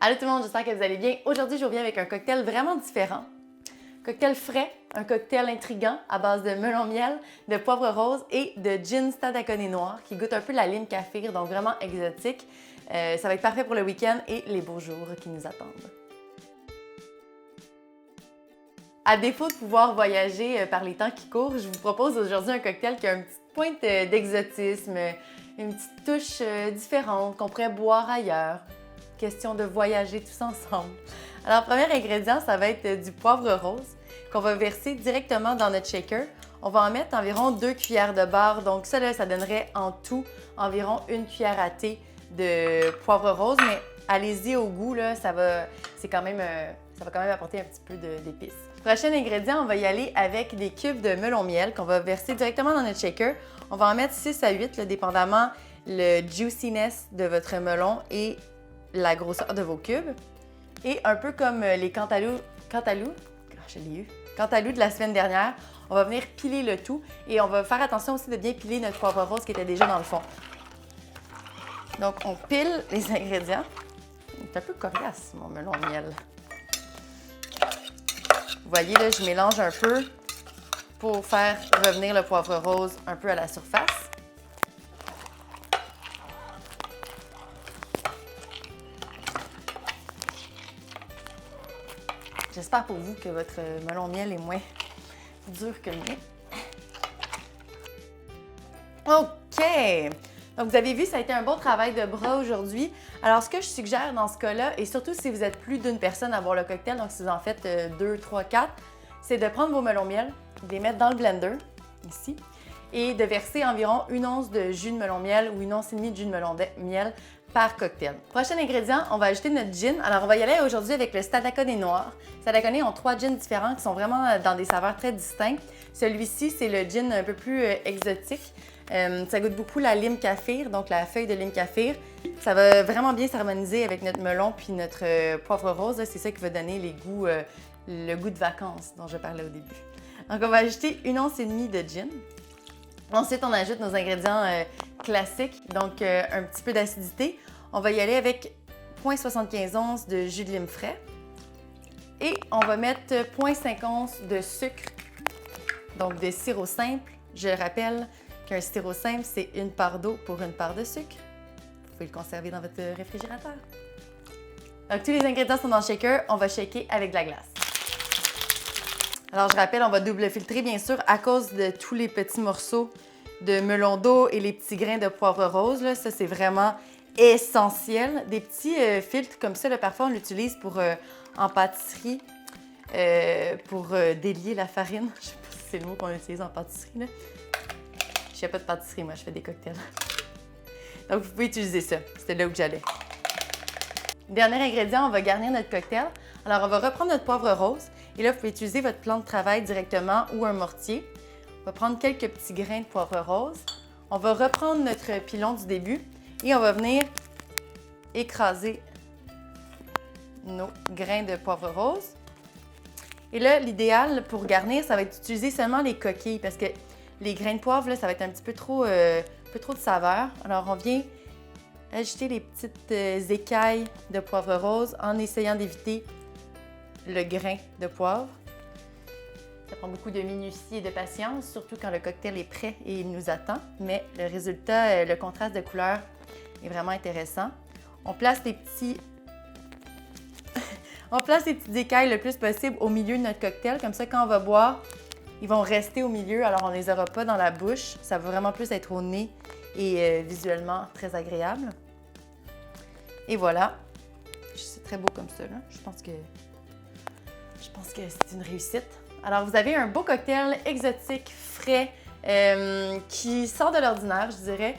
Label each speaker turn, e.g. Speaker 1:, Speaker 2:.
Speaker 1: Allô tout le monde, j'espère que vous allez bien. Aujourd'hui, je reviens avec un cocktail vraiment différent. Cocktail frais, un cocktail intriguant à base de melon miel, de poivre rose et de gin Stadaconé noir qui goûte un peu la lime kaffir, donc vraiment exotique. Ça va être parfait pour le week-end et les beaux jours qui nous attendent. À défaut de pouvoir voyager par les temps qui courent, je vous propose aujourd'hui un cocktail qui a une petite pointe d'exotisme, une petite touche différente qu'on pourrait boire ailleurs. Question de voyager tous ensemble. Alors, premier ingrédient, ça va être du poivre rose qu'on va verser directement dans notre shaker. On va en mettre environ 2 cuillères de beurre. Donc ça, là, ça donnerait en tout environ 1 cuillère à thé de poivre rose. Mais allez-y au goût, là, ça va quand même apporter un petit peu d'épices. Prochain ingrédient, on va y aller avec des cubes de melon miel qu'on va verser directement dans notre shaker. On va en mettre 6 à 8, là, dépendamment le juiciness de votre melon et la grosseur de vos cubes. Et un peu comme les cantalous de la semaine dernière, on va venir piler le tout et on va faire attention aussi de bien piler notre poivre rose qui était déjà dans le fond. Donc, on pile les ingrédients. C'est un peu coriace, mon melon miel. Vous voyez, là, je mélange un peu pour faire revenir le poivre rose un peu à la surface. J'espère pour vous que votre melon miel est moins dur que le mien. OK! Donc, vous avez vu, ça a été un bon travail de bras aujourd'hui. Alors, ce que je suggère dans ce cas-là, et surtout si vous êtes plus d'une personne à boire le cocktail, donc si vous en faites 2, 3, 4, c'est de prendre vos melons miel, de les mettre dans le blender, ici, et de verser environ 1 once de jus de melon miel ou 1 once et demie de jus de melon miel par cocktail. Prochain ingrédient, on va ajouter notre gin. Alors, on va y aller aujourd'hui avec le Stadaconé noir. Stadaconé ont 3 gins différents qui sont vraiment dans des saveurs très distinctes. Celui-ci, c'est le gin un peu plus exotique. Ça goûte beaucoup la lime kaffir, donc la feuille de lime kaffir. Ça va vraiment bien s'harmoniser avec notre melon puis notre poivre rose. C'est ça qui va donner le goût de vacances dont je parlais au début. Donc, on va ajouter 1 once et demie de gin. Ensuite, on ajoute nos ingrédients classiques, donc un petit peu d'acidité. On va y aller avec 0,75 onces de jus de lime frais. Et on va mettre 0,5 onces de sucre, donc de sirop simple. Je rappelle qu'un sirop simple, c'est 1 part d'eau pour 1 part de sucre. Vous pouvez le conserver dans votre réfrigérateur. Donc, tous les ingrédients sont dans le shaker. On va shaker avec de la glace. Alors, je rappelle, on va double filtrer, bien sûr, à cause de tous les petits morceaux de melon d'eau et les petits grains de poivre rose. Là. Ça, c'est vraiment essentiel. Des petits filtres comme ça, là, parfois, on l'utilise pour en pâtisserie, pour délier la farine. Je ne sais pas si c'est le mot qu'on utilise en pâtisserie. Là. Je fais pas de pâtisserie, moi, je fais des cocktails. Donc, vous pouvez utiliser ça. C'était là où j'allais. Dernier ingrédient, on va garnir notre cocktail. Alors, on va reprendre notre poivre rose. Et là, vous pouvez utiliser votre plan de travail directement ou un mortier. On va prendre quelques petits grains de poivre rose. On va reprendre notre pilon du début et on va venir écraser nos grains de poivre rose. Et là, l'idéal pour garnir, ça va être d'utiliser seulement les coquilles parce que les grains de poivre, là, ça va être un petit peu trop de saveur. Alors, on vient ajouter les petites écailles de poivre rose en essayant d'éviter le grain de poivre. Ça prend beaucoup de minutie et de patience, surtout quand le cocktail est prêt et il nous attend. Mais le résultat, le contraste de couleur est vraiment intéressant. On place les petites écailles le plus possible au milieu de notre cocktail. Comme ça, quand on va boire, ils vont rester au milieu, alors on ne les aura pas dans la bouche. Ça va vraiment plus être au nez et visuellement très agréable. Et voilà. C'est très beau comme ça, là. Je pense que c'est une réussite. Alors, vous avez un beau cocktail exotique, frais, qui sort de l'ordinaire, je dirais.